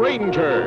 Ranger.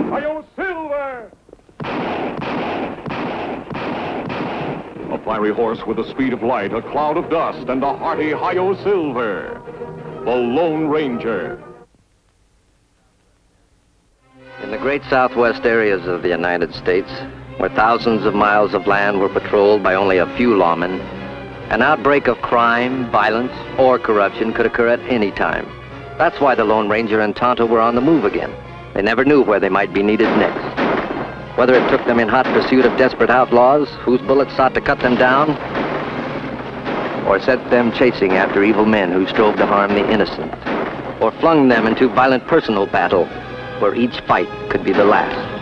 Hi-yo, Silver! A fiery horse with the speed of light, a cloud of dust, and a hearty Hi-yo Silver. The Lone Ranger. In the great southwest areas of the United States, where thousands of miles of land were patrolled by only a few lawmen, an outbreak of crime, violence, or corruption could occur at any time. That's why the Lone Ranger and Tonto were on the move again. They never knew where they might be needed next. Whether it took them in hot pursuit of desperate outlaws, whose bullets sought to cut them down, or sent them chasing after evil men who strove to harm the innocent, or flung them into violent personal battle, where each fight could be the last.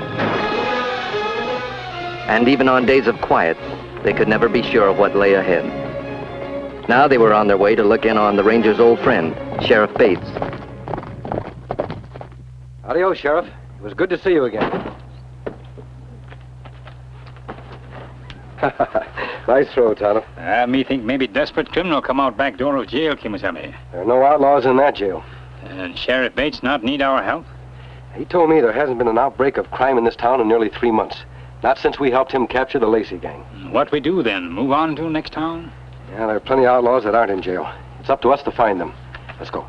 And even on days of quiet, they could never be sure of what lay ahead. Now they were on their way to look in on the Ranger's old friend, Sheriff Bates. Adios, Sheriff. It was good to see you again. Nice throw, Tonto. Me think maybe desperate criminal come out back door of jail, Kimasabi. There are no outlaws in that jail. And Sheriff Bates not need our help? He told me there hasn't been an outbreak of crime in this town in nearly 3 months. Not since we helped him capture the Lacey gang. What we do then? Move on to next town? Yeah, there are plenty of outlaws that aren't in jail. It's up to us to find them. Let's go.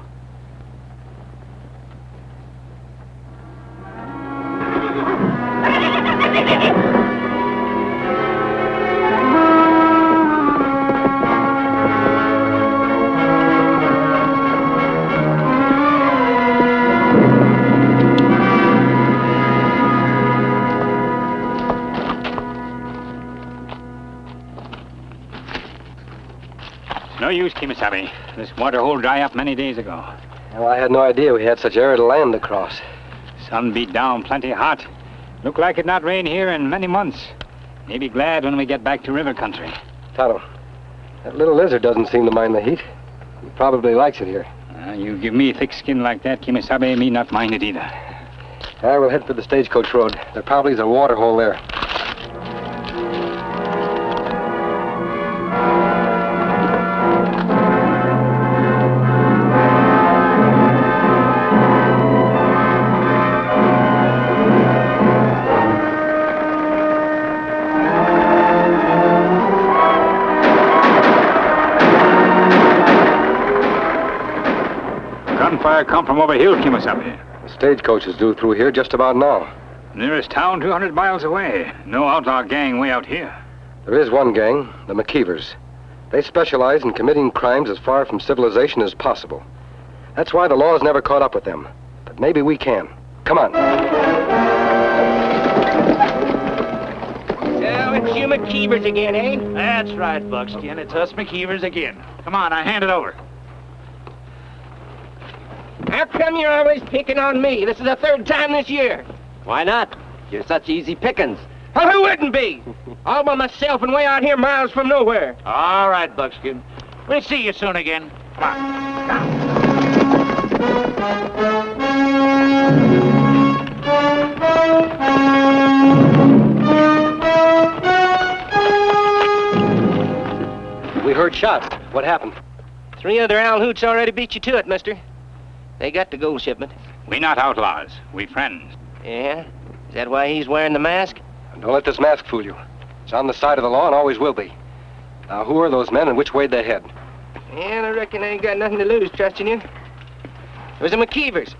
No use, Kimasabi. This water hole dry up many days ago. Well, I had no idea we had such arid land to cross. Sun beat down plenty hot. Look like it not rain here in many months. Maybe glad when we get back to river country. Tonto, that little lizard doesn't seem to mind the heat. He probably likes it here. You give me thick skin like that, Kimasabi, me not mind it either. All right, we'll head for the stagecoach road. There probably is a water hole there. Gunfire come from over here, Kimasabi. The stagecoach is due through here just about now. Nearest town 200 miles away. No outlaw gang way out here. There is one gang, the McKeevers. They specialize in committing crimes as far from civilization as possible. That's why the law's never caught up with them. But maybe we can. Come on. So it's you McKeevers again, eh? That's right, Buckskin. It's us McKeevers again. Come on, I hand it over. How come you're always picking on me? This is the third time this year. Why not? You're such easy pickings. Well, who wouldn't be? All by myself and way out here miles from nowhere. All right, Buckskin. We'll see you soon again. Come on. We heard shots. What happened? 3 other owl hoots already beat you to it, mister. They got the gold shipment. We not outlaws. We friends. Yeah? Is that why he's wearing the mask? Don't let this mask fool you. It's on the side of the law and always will be. Now, who are those men and which way'd they head? Yeah, I reckon I ain't got nothing to lose trusting you. It was the McKeevers.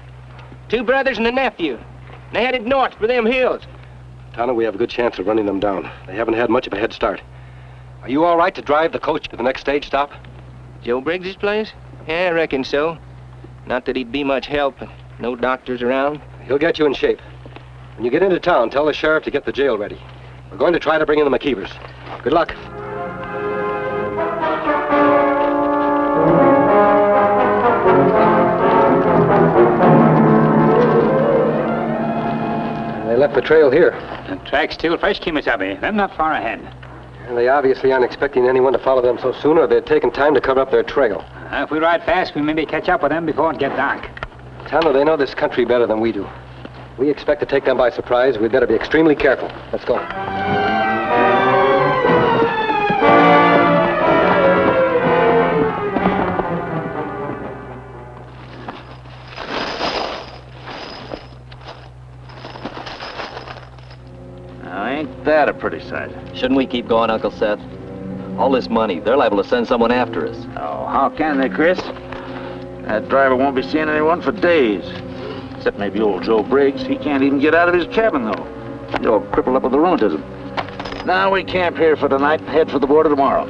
2 brothers and a nephew. And they headed north for them hills. Tonto, we have a good chance of running them down. They haven't had much of a head start. Are you all right to drive the coach to the next stage stop? Joe Briggs's place? Yeah, I reckon so. Not that he'd be much help, and no doctors around. He'll get you in shape. When you get into town, tell the sheriff to get the jail ready. We're going to try to bring in the McKeevers. Good luck. They left the trail here. The track's still fresh, Kimasabi. Them not far ahead. And they obviously aren't expecting anyone to follow them so soon, or they'd taken time to cover up their trail. If we ride fast, we maybe catch up with them before it get dark. Tonto, they know this country better than we do. We expect to take them by surprise. We'd better be extremely careful. Let's go. Ain't that a pretty sight? Shouldn't we keep going, Uncle Seth? All this money, they're liable to send someone after us. Oh, how can they, Chris? That driver won't be seeing anyone for days. Except maybe old Joe Briggs. He can't even get out of his cabin, though. He's all crippled up with the rheumatism. Now we camp here for tonight and head for the border tomorrow.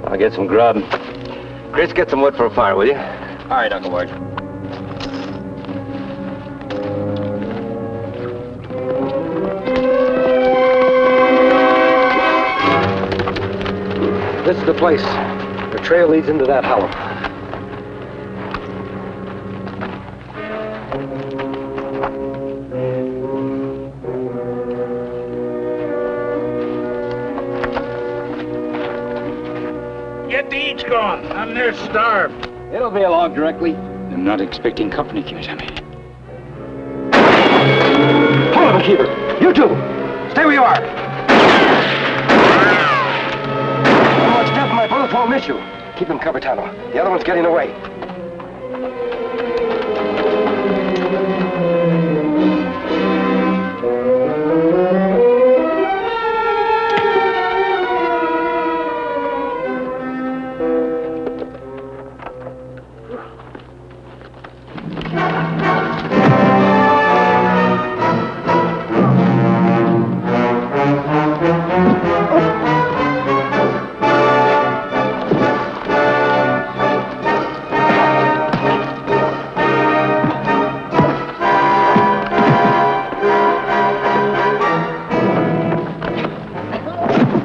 I'll get some grub. Chris, get some wood for a fire, will you? All right, Uncle Ward. This is the place. The trail leads into that hollow. Get the eats going. I'm near starved. It'll be along directly. I'm not expecting company, Kimmy. Hold on, McKeever. You two! Stay where you are! Watch death, my bullets won't miss you. Keep them covered, Tonto. The other one's getting away.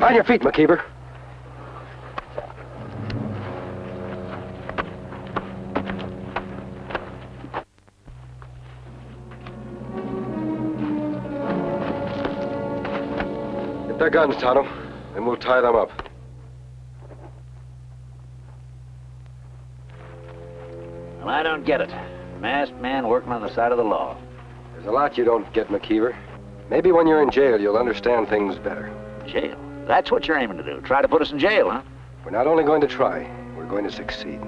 On your feet, McKeever. Get their guns, Tonto, and we'll tie them up. Well, I don't get it. Masked man working on the side of the law. There's a lot you don't get, McKeever. Maybe when you're in jail, you'll understand things better. Jail? That's what you're aiming to do. Try to put us in jail, huh? We're not only going to try, we're going to succeed.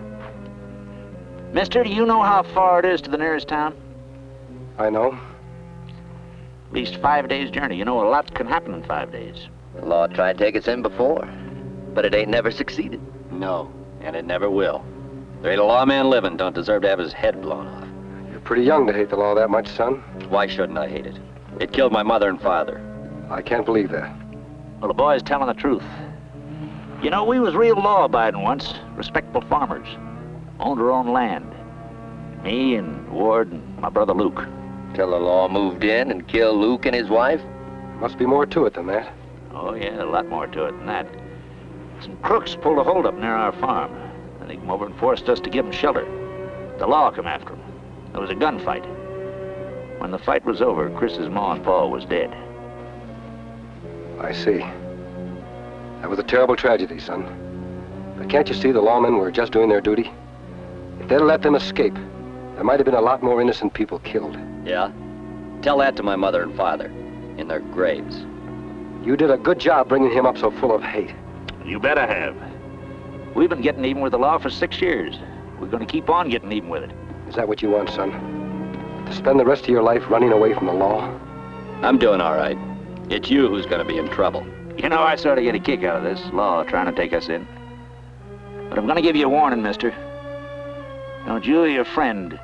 Mister, do you know how far it is to the nearest town? I know. At least 5 days' journey. You know, a lot can happen in 5 days. The law tried to take us in before, but it ain't never succeeded. No, and it never will. There ain't a lawman living don't deserve to have his head blown off. You're pretty young to hate the law that much, son. Why shouldn't I hate it? It killed my mother and father. I can't believe that. Well, the boy's telling the truth. You know, we was real law-abiding once, respectable farmers. Owned our own land. Me and Ward and my brother Luke. Till the law moved in and killed Luke and his wife. Must be more to it than that. Oh, yeah, a lot more to it than that. Some crooks pulled a hold-up near our farm. And they come over and forced us to give them shelter. The law come after them. There was a gunfight. When the fight was over, Chris's ma and pa was dead. I see. That was a terrible tragedy, son. But can't you see the lawmen were just doing their duty? If they'd let them escape, there might have been a lot more innocent people killed. Yeah? Tell that to my mother and father, in their graves. You did a good job bringing him up so full of hate. You better have. We've been getting even with the law for 6 years. We're going to keep on getting even with it. Is that what you want, son? To spend the rest of your life running away from the law? I'm doing all right. It's you who's gonna be in trouble. You know, I sort of get a kick out of this law trying to take us in. But I'm going to give you a warning, mister. Don't you or your friend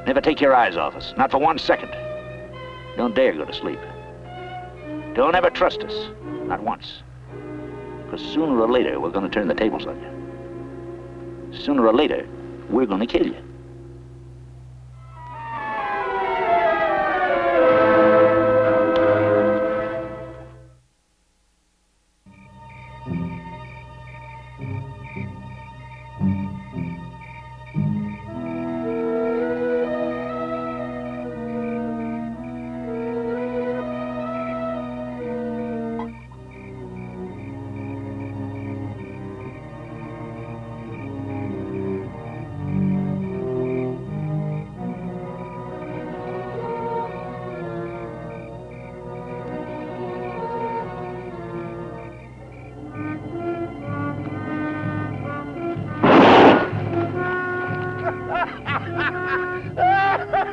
never take your eyes off us, not for 1 second. Don't dare go to sleep. Don't ever trust us, not once. Because sooner or later, we're going to turn the tables on you. Sooner or later, we're going to kill you.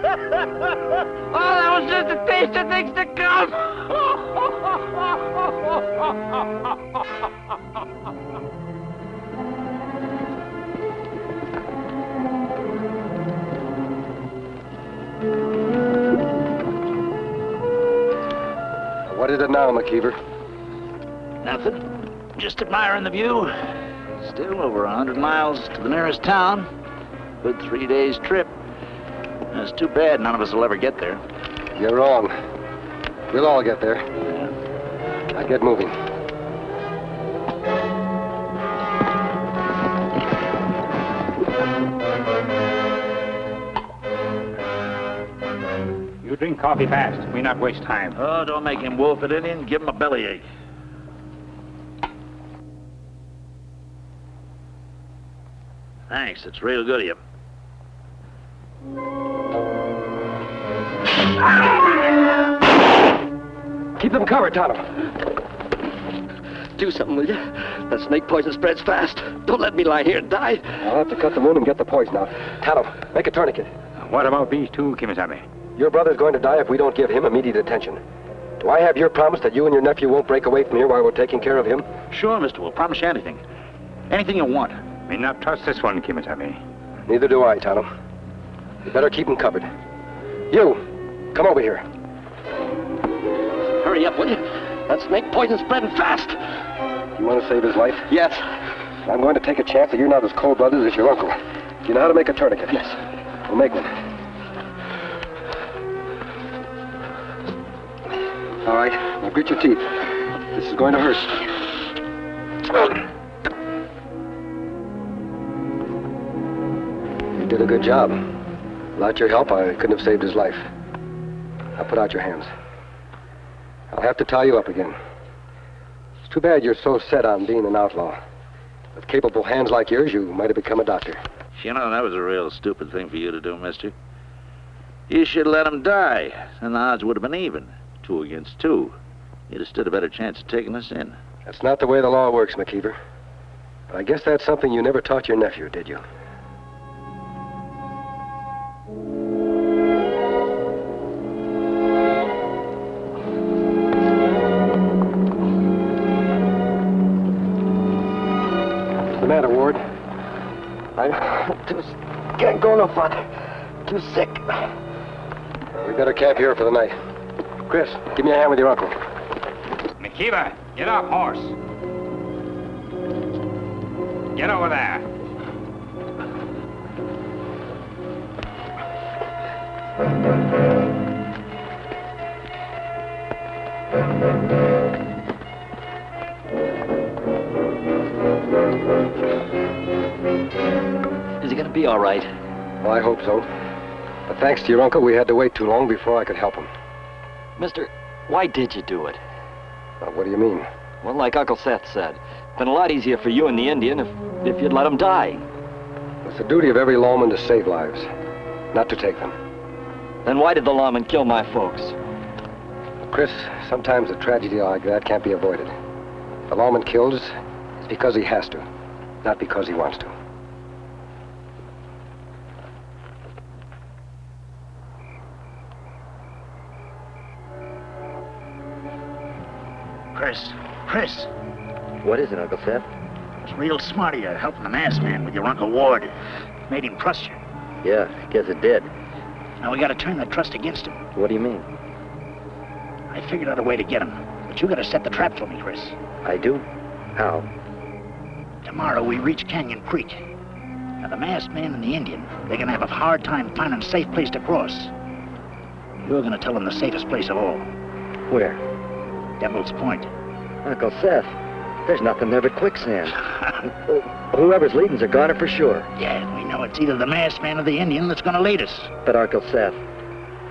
that was just a taste of things to come. What is it now, McKeever? Nothing. Just admiring the view. Still over 100 miles to the nearest town. Good 3 days trip. It's too bad none of us will ever get there. You're wrong. We'll all get there. Now get moving. You drink coffee fast. We not waste time. Oh, don't make him wolf it in and give him a bellyache. Thanks, it's real good of you. Keep them covered, Tonto. Do something, will you? That snake poison spreads fast. Don't let me lie here and die. I'll have to cut the wound and get the poison out. Tonto, make a tourniquet. What about these two, Kimasabi? Your brother's going to die if we don't give him immediate attention. Do I have your promise that you and your nephew won't break away from here while we're taking care of him? Sure, mister, we'll promise you anything. Anything you want. Me not trust this one, Kimasabi. Neither do I, Tonto. You better keep him covered. You, come over here. Hurry up, will you? That snake poison's spreading fast. You want to save his life? Yes. I'm going to take a chance that you're not as cold-blooded as your uncle. You know how to make a tourniquet? Yes. We'll make one. All right, now grit your teeth. This is going to hurt. You did a good job. Without your help, I couldn't have saved his life. Now put out your hands. I'll have to tie you up again. It's too bad you're so set on being an outlaw. With capable hands like yours, you might have become a doctor. You know, that was a real stupid thing for you to do, mister. You should have let him die, and the odds would have been even. 2 against 2. You'd have stood a better chance of taking us in. That's not the way the law works, McKeever. But I guess that's something you never taught your nephew, did you? What's the matter, Ward? I can't go no farther. Too sick. We better camp here for the night. Chris, give me a hand with your uncle. McKeever, get off horse. Get over there. Is he gonna be all right? Well, I hope so. But thanks to your uncle, we had to wait too long before I could help him. Mister, why did you do it? Now, what do you mean? Well, like Uncle Seth said, it's been a lot easier for you and the Indian if you'd let him die. It's the duty of every lawman to save lives, not to take them. Then why did the lawman kill my folks? Chris, sometimes a tragedy like that can't be avoided. If the lawman kills, it's because he has to, not because he wants to. Chris, What is it, Uncle Seth? it's real smart of you helping the masked man with your Uncle Ward. Made him trust you. Yeah, guess it did. Now we gotta turn that trust against him. What do you mean? I figured out a way to get him, but you gotta set the trap for me, Chris. I do? How? Tomorrow we reach Canyon Creek. Now the masked man and the Indian, they're gonna have a hard time finding a safe place to cross. You're gonna tell them the safest place of all, Where? Devil's Point. Uncle Seth, there's nothing there but quicksand. Whoever's leading's a goner for sure. Yeah, we know it's either the masked man or the Indian that's gonna lead us. But Uncle Seth,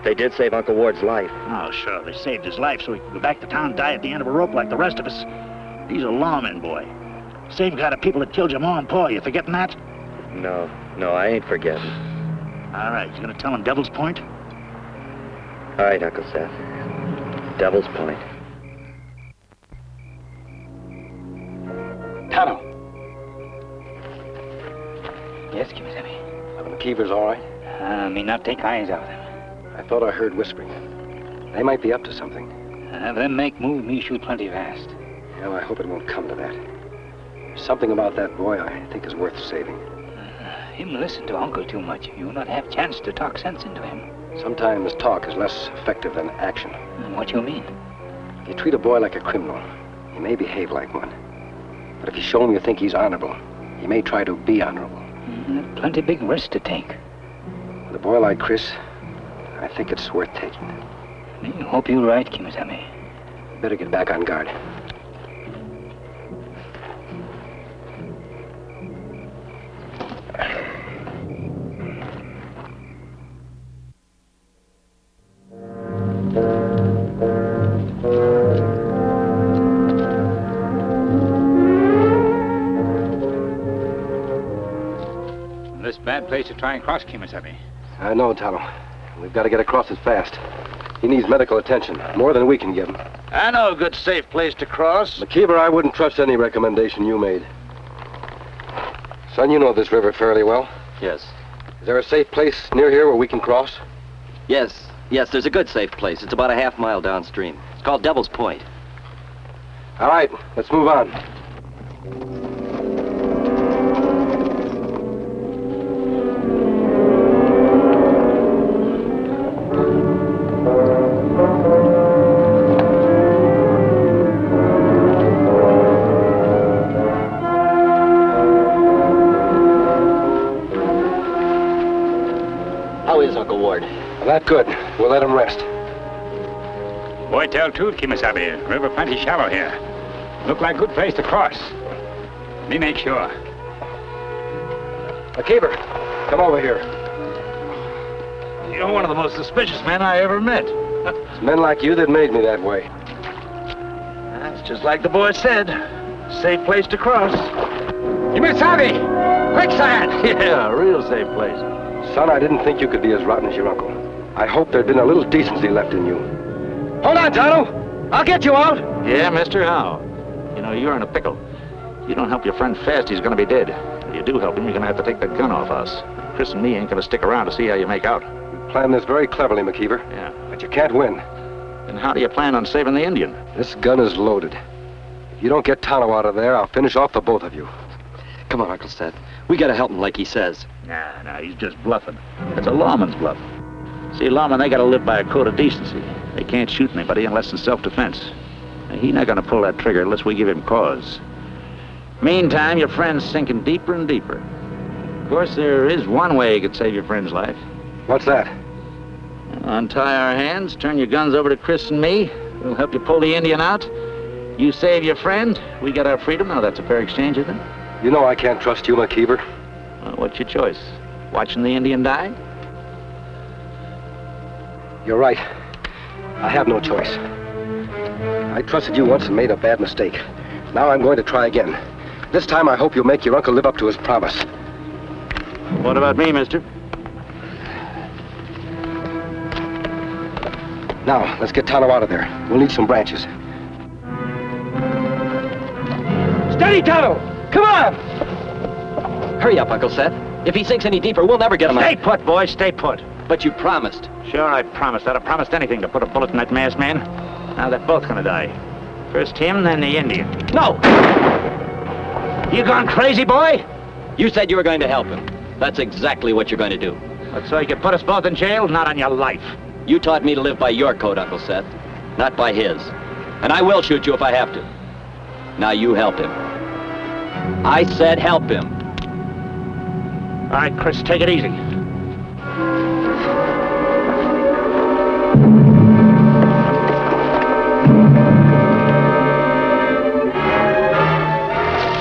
they did save Uncle Ward's life. Oh, sure, they saved his life so he could go back to town and die at the end of a rope like the rest of us. These are lawmen, boy. Same kind of people that killed your ma and pa. You forgetting that? No, I ain't forgetting. All right, you gonna tell him Devil's Point? All right, Uncle Seth. Devil's Point. Tonto. Yes, Kimasabi. The McKeever's all right. Me not take eyes off them. I thought I heard whispering. They might be up to something. Have them make move, me shoot plenty fast. Well, I hope it won't come to that. There's something about that boy I think is worth saving. Him listen to Uncle too much. You will not have chance to talk sense into him. Sometimes talk is less effective than action. What you mean? If you treat a boy like a criminal, he may behave like one. But if you show him you think he's honorable, he may try to be honorable. Plenty big risk to take. With a boy like Chris, I think it's worth taking. I hope you're right, Kimisame. Better get back on guard. This bad place to try and cross, Kimisame. I know, Tano. We've got to get across it fast. He needs medical attention, more than we can give him. I know a good, safe place to cross. McKeever, I wouldn't trust any recommendation you made. Son, you know this river fairly well. Yes. Is there a safe place near here where we can cross? Yes, there's a good safe place. It's about a half-mile downstream. It's called Devil's Point. All right, let's move on. How is Uncle Ward? Not good. We'll let him rest. Boy, tell truth, Kimisame. River plenty shallow here. Look like good place to cross. Me make sure. McKeever, come over here. You're one of the most suspicious men I ever met. It's men like you that made me that way. That's just like the boy said. Safe place to cross. Kimisame! Quicksand! Yeah, a real safe place. Son, I didn't think you could be as rotten as your uncle. I hoped there'd been a little decency left in you. Hold on, Tonto! I'll get you out! Yeah, mister, how? You know, you're in a pickle. You don't help your friend fast, he's gonna be dead. If you do help him, you're gonna have to take that gun off us. Chris and me ain't gonna stick around to see how you make out. We planned this very cleverly, McKeever. Yeah. But you can't win. Then how do you plan on saving the Indian? This gun is loaded. If you don't get Tonto out of there, I'll finish off the both of you. Come on, Uncle Seth. We gotta help him like he says. Nah, he's just bluffing. It's a lawman's bluff. See, lawmen, they gotta live by a code of decency. They can't shoot anybody unless in self-defense. Now, he's not gonna pull that trigger unless we give him cause. Meantime, your friend's sinking deeper and deeper. Of course, there is one way you could save your friend's life. What's that? Untie our hands, turn your guns over to Chris and me. We'll help you pull the Indian out. You save your friend, we get our freedom. Now, that's a fair exchange, isn't it? You know I can't trust you, McKeever. Well, what's your choice? Watching the Indian die? You're right. I have no choice. I trusted you once and made a bad mistake. Now I'm going to try again. This time I hope you'll make your uncle live up to his promise. What about me, mister? Now, let's get Tonto out of there. We'll need some branches. Steady, Tonto! Come on! Hurry up, Uncle Seth. If he sinks any deeper, we'll never get him out. Stay put, boy, stay put. But you promised. Sure, I promised. I'd have promised anything to put a bullet in that masked man. Now they're both gonna die. First him, then the Indian. No! You gone crazy, boy? You said you were going to help him. That's exactly what you're going to do. But so you could put us both in jail? Not on your life. You taught me to live by your code, Uncle Seth, not by his. And I will shoot you if I have to. Now you help him. I said help him. All right, Chris, take it easy.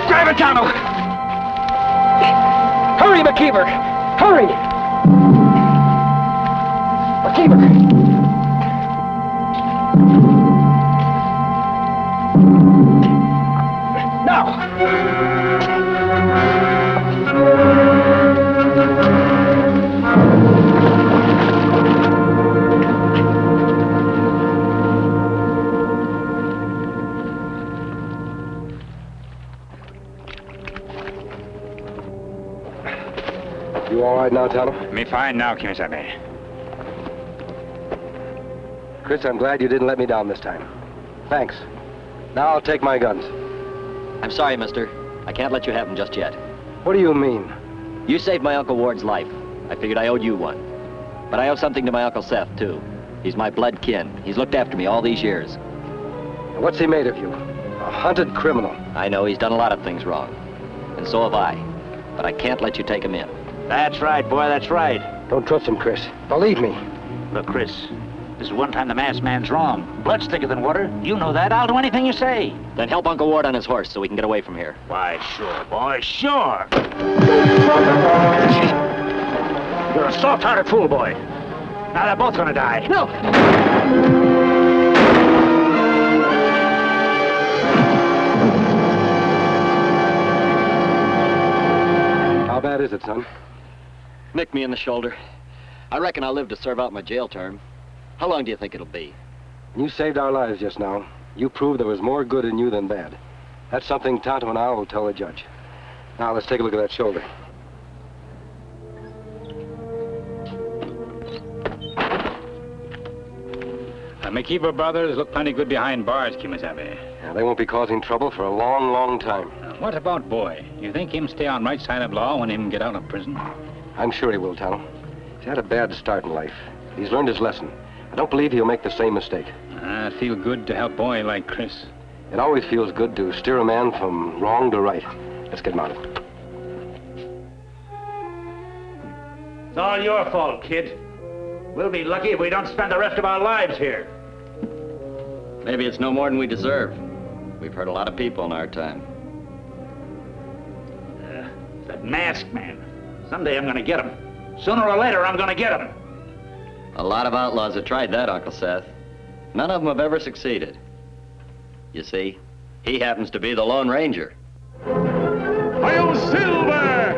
Grab it, Tonto! Hurry, McKeever! Hurry! McKeever! You all right now, Tonto? Me fine now, Kimisame. Chris, I'm glad you didn't let me down this time. Thanks. Now I'll take my guns. I'm sorry, mister. I can't let you have them just yet. What do you mean? You saved my Uncle Ward's life. I figured I owed you one. But I owe something to my Uncle Seth, too. He's my blood kin. He's looked after me all these years. What's he made of you? A hunted criminal. I know he's done a lot of things wrong. And so have I. But I can't let you take him in. That's right, boy, that's right. Don't trust him, Chris. Believe me. Look, Chris, this is one time the masked man's wrong. Blood's thicker than water. You know that. I'll do anything you say. Then help Uncle Ward on his horse so we can get away from here. Why, sure, boy, sure. You're a soft-hearted fool, boy. Now they're both gonna die. No! How bad is it, son? Nicked me in the shoulder. I reckon I'll live to serve out my jail term. How long do you think it'll be? You saved our lives just now. You proved there was more good in you than bad. That's something Tonto and I will tell the judge. Now, let's take a look at that shoulder. The McKeever brothers look plenty good behind bars, Kimasabi. Yeah, they won't be causing trouble for a long, long time. What about Boy? You think him stay on right side of law when him get out of prison? I'm sure he will, Tonto. He's had a bad start in life. He's learned his lesson. I don't believe he'll make the same mistake. I feel good to help Boy like Chris. It always feels good to steer a man from wrong to right. Let's get mounted. It's all your fault, kid. We'll be lucky if we don't spend the rest of our lives here. Maybe it's no more than we deserve. We've hurt a lot of people in our time. That masked man. Someday I'm gonna get him. Sooner or later, I'm gonna get him. A lot of outlaws have tried that, Uncle Seth. None of them have ever succeeded. You see, he happens to be the Lone Ranger. Hi-yo, Silver!